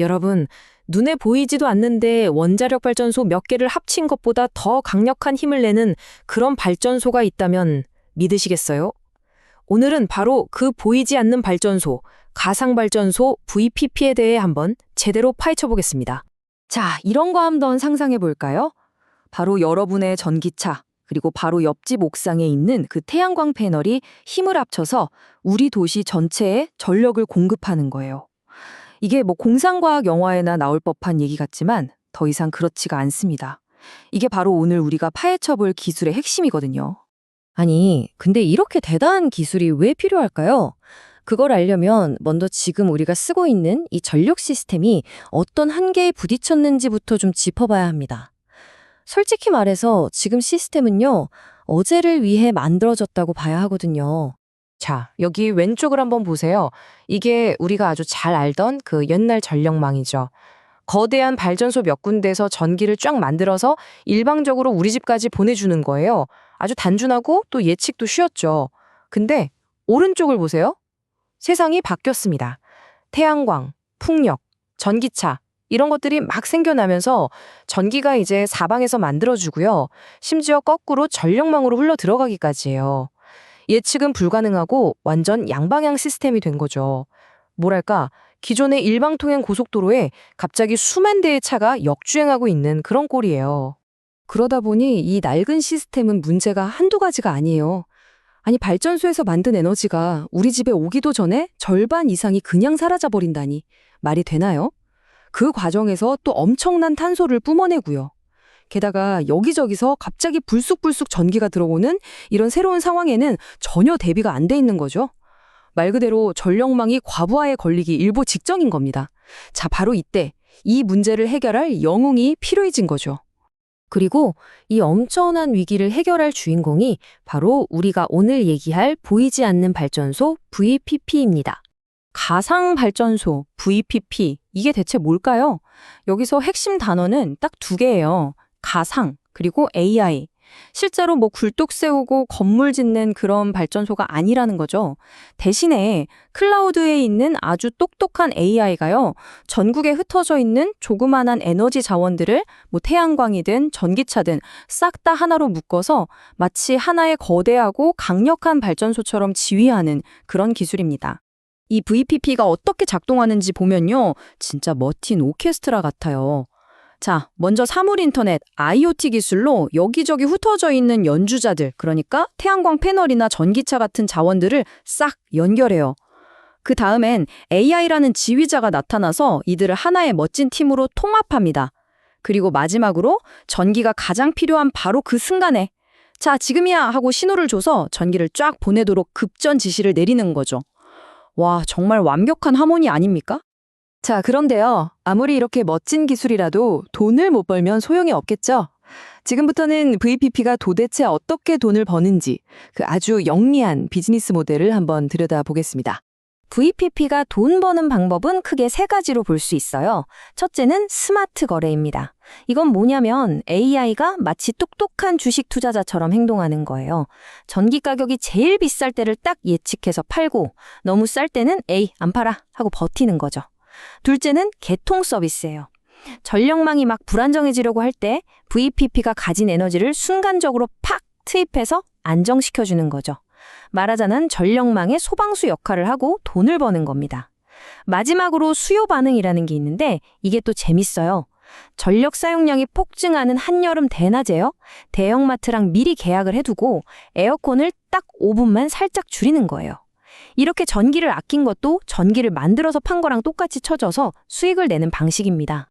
여러분, 눈에 보이지도 않는데 원자력 발전소 몇 개를 합친 것보다 더 강력한 힘을 내는 그런 발전소가 있다면 믿으시겠어요? 오늘은 바로 그 보이지 않는 발전소, 가상발전소 VPP에 대해 한번 제대로 파헤쳐 보겠습니다. 자, 이런 거 한번 상상해 볼까요? 바로 여러분의 전기차, 그리고 바로 옆집 옥상에 있는 그 태양광 패널이 힘을 합쳐서 우리 도시 전체에 전력을 공급하는 거예요. 이게 뭐 공상과학 영화에나 나올 법한 얘기 같지만 더 이상 그렇지가 않습니다. 이게 바로 오늘 우리가 파헤쳐 볼 기술의 핵심이거든요. 아니, 근데 이렇게 대단한 기술이 왜 필요할까요? 그걸 알려면 먼저 지금 우리가 쓰고 있는 이 전력 시스템이 어떤 한계에 부딪혔는지부터 좀 짚어봐야 합니다. 솔직히 말해서 지금 시스템은요, 어제를 위해 만들어졌다고 봐야 하거든요. 자, 여기 왼쪽을 한번 보세요. 이게 우리가 아주 잘 알던 그 옛날 전력망이죠. 거대한 발전소 몇 군데에서 전기를 쫙 만들어서 일방적으로 우리 집까지 보내주는 거예요. 아주 단순하고 또 예측도 쉬웠죠. 근데 오른쪽을 보세요. 세상이 바뀌었습니다. 태양광, 풍력, 전기차 이런 것들이 막 생겨나면서 전기가 이제 사방에서 만들어주고요. 심지어 거꾸로 전력망으로 흘러 들어가기까지 해요. 예측은 불가능하고 완전 양방향 시스템이 된 거죠. 뭐랄까, 기존의 일방통행 고속도로에 갑자기 수만 대의 차가 역주행하고 있는 그런 꼴이에요. 그러다 보니 이 낡은 시스템은 문제가 한두 가지가 아니에요. 아니, 발전소에서 만든 에너지가 우리 집에 오기도 전에 절반 이상이 그냥 사라져버린다니 말이 되나요? 그 과정에서 또 엄청난 탄소를 뿜어내고요. 게다가 여기저기서 갑자기 불쑥불쑥 전기가 들어오는 이런 새로운 상황에는 전혀 대비가 안 돼 있는 거죠. 말 그대로 전력망이 과부하에 걸리기 일보 직전인 겁니다. 자, 바로 이때 이 문제를 해결할 영웅이 필요해진 거죠. 그리고 이 엄청난 위기를 해결할 주인공이 바로 우리가 오늘 얘기할 보이지 않는 발전소 VPP입니다. 가상 발전소, VPP, 이게 대체 뭘까요? 여기서 핵심 단어는 딱 두 개예요. 가상, 그리고 AI. 실제로 뭐 굴뚝 세우고 건물 짓는 그런 발전소가 아니라는 거죠. 대신에 클라우드에 있는 아주 똑똑한 AI가요, 전국에 흩어져 있는 조그만한 에너지 자원들을 뭐 태양광이든 전기차든 싹 다 하나로 묶어서 마치 하나의 거대하고 강력한 발전소처럼 지휘하는 그런 기술입니다. 이 VPP가 어떻게 작동하는지 보면요, 진짜 멋진 오케스트라 같아요. 자, 먼저 사물인터넷, IoT 기술로 여기저기 흩어져 있는 연주자들, 그러니까 태양광 패널이나 전기차 같은 자원들을 싹 연결해요. 그 다음엔 AI라는 지휘자가 나타나서 이들을 하나의 멋진 팀으로 통합합니다. 그리고 마지막으로 전기가 가장 필요한 바로 그 순간에 자, 지금이야 하고 신호를 줘서 전기를 쫙 보내도록 급전 지시를 내리는 거죠. 와, 정말 완벽한 하모니 아닙니까? 자, 그런데요. 아무리 이렇게 멋진 기술이라도 돈을 못 벌면 소용이 없겠죠? 지금부터는 VPP가 도대체 어떻게 돈을 버는지 그 아주 영리한 비즈니스 모델을 한번 들여다보겠습니다. VPP가 돈 버는 방법은 크게 세 가지로 볼 수 있어요. 첫째는 스마트 거래입니다. 이건 뭐냐면 AI가 마치 똑똑한 주식 투자자처럼 행동하는 거예요. 전기 가격이 제일 비쌀 때를 딱 예측해서 팔고 너무 쌀 때는 에이, 안 팔아 하고 버티는 거죠. 둘째는 개통 서비스예요. 전력망이 막 불안정해지려고 할 때 VPP가 가진 에너지를 순간적으로 팍 투입해서 안정시켜주는 거죠. 말하자면 전력망의 소방수 역할을 하고 돈을 버는 겁니다. 마지막으로 수요 반응이라는 게 있는데 이게 또 재밌어요. 전력 사용량이 폭증하는 한여름 대낮에요. 대형마트랑 미리 계약을 해두고 에어컨을 딱 5분만 살짝 줄이는 거예요. 이렇게 전기를 아낀 것도 전기를 만들어서 판 거랑 똑같이 쳐져서 수익을 내는 방식입니다.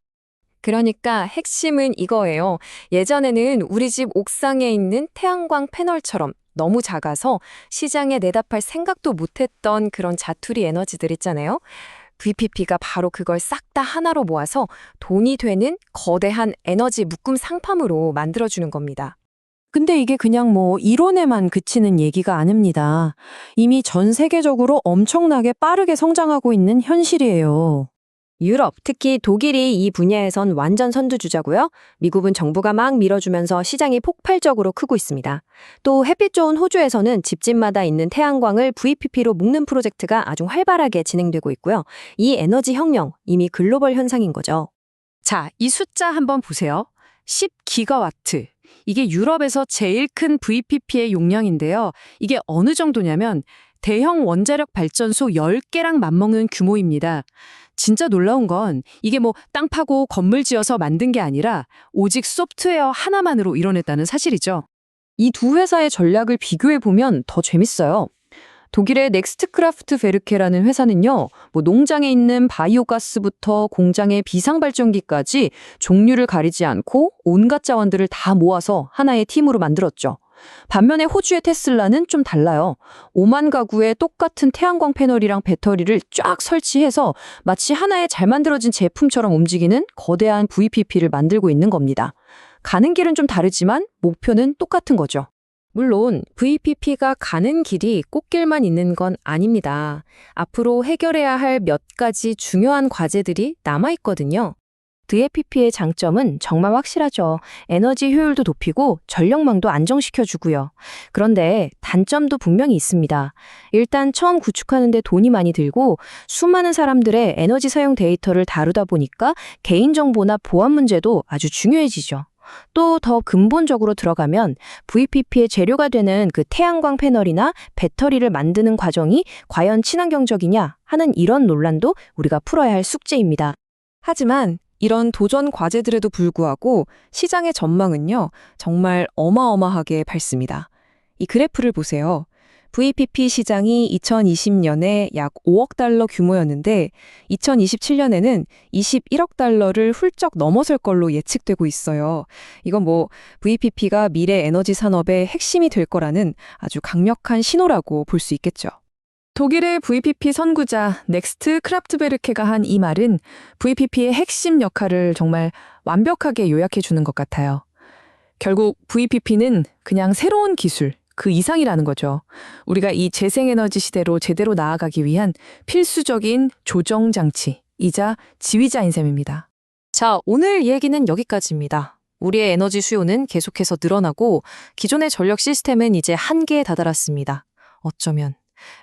그러니까 핵심은 이거예요. 예전에는 우리 집 옥상에 있는 태양광 패널처럼 너무 작아서 시장에 내다팔 생각도 못했던 그런 자투리 에너지들 있잖아요. VPP가 바로 그걸 싹 다 하나로 모아서 돈이 되는 거대한 에너지 묶음 상품으로 만들어주는 겁니다. 근데 이게 그냥 뭐 이론에만 그치는 얘기가 아닙니다. 이미 전 세계적으로 엄청나게 빠르게 성장하고 있는 현실이에요. 유럽, 특히 독일이 이 분야에선 완전 선두주자고요. 미국은 정부가 막 밀어주면서 시장이 폭발적으로 크고 있습니다. 또 햇빛 좋은 호주에서는 집집마다 있는 태양광을 VPP로 묶는 프로젝트가 아주 활발하게 진행되고 있고요. 이 에너지 혁명, 이미 글로벌 현상인 거죠. 자, 이 숫자 한번 보세요. 10기가와트. 이게 유럽에서 제일 큰 VPP의 용량인데요. 이게 어느 정도냐면 대형 원자력 발전소 10개랑 맞먹는 규모입니다. 진짜 놀라운 건 이게 뭐 땅 파고 건물 지어서 만든 게 아니라 오직 소프트웨어 하나만으로 이뤄냈다는 사실이죠. 이 두 회사의 전략을 비교해 보면 더 재밌어요. 독일의 넥스트크라프트베르케라는 회사는요, 뭐 농장에 있는 바이오가스부터 공장의 비상발전기까지 종류를 가리지 않고 온갖 자원들을 다 모아서 하나의 팀으로 만들었죠. 반면에 호주의 테슬라는 좀 달라요. 5만 가구에 똑같은 태양광 패널이랑 배터리를 쫙 설치해서 마치 하나의 잘 만들어진 제품처럼 움직이는 거대한 VPP를 만들고 있는 겁니다. 가는 길은 좀 다르지만 목표는 똑같은 거죠. 물론 VPP가 가는 길이 꽃길만 있는 건 아닙니다. 앞으로 해결해야 할 몇 가지 중요한 과제들이 남아있거든요. VPP의 장점은 정말 확실하죠. 에너지 효율도 높이고 전력망도 안정시켜주고요. 그런데 단점도 분명히 있습니다. 일단 처음 구축하는데 돈이 많이 들고 수많은 사람들의 에너지 사용 데이터를 다루다 보니까 개인정보나 보안 문제도 아주 중요해지죠. 또 더 근본적으로 들어가면 VPP의 재료가 되는 그 태양광 패널이나 배터리를 만드는 과정이 과연 친환경적이냐 하는 이런 논란도 우리가 풀어야 할 숙제입니다. 하지만 이런 도전 과제들에도 불구하고 시장의 전망은요, 정말 어마어마하게 밝습니다. 이 그래프를 보세요. VPP 시장이 2020년에 약 5억 달러 규모였는데 2027년에는 21억 달러를 훌쩍 넘어설 걸로 예측되고 있어요. 이건 뭐 VPP가 미래 에너지 산업의 핵심이 될 거라는 아주 강력한 신호라고 볼 수 있겠죠. 독일의 VPP 선구자 넥스트 크라프트베르케가 한 이 말은 VPP의 핵심 역할을 정말 완벽하게 요약해 주는 것 같아요. 결국 VPP는 그냥 새로운 기술, 그 이상이라는 거죠. 우리가 이 재생에너지 시대로 제대로 나아가기 위한 필수적인 조정 장치이자 지휘자인 셈입니다. 자, 오늘 얘기는 여기까지입니다. 우리의 에너지 수요는 계속해서 늘어나고 기존의 전력 시스템은 이제 한계에 다다랐습니다. 어쩌면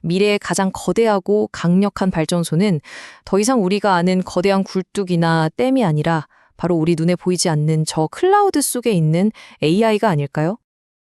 미래의 가장 거대하고 강력한 발전소는 더 이상 우리가 아는 거대한 굴뚝이나 댐이 아니라 바로 우리 눈에 보이지 않는 저 클라우드 속에 있는 AI가 아닐까요?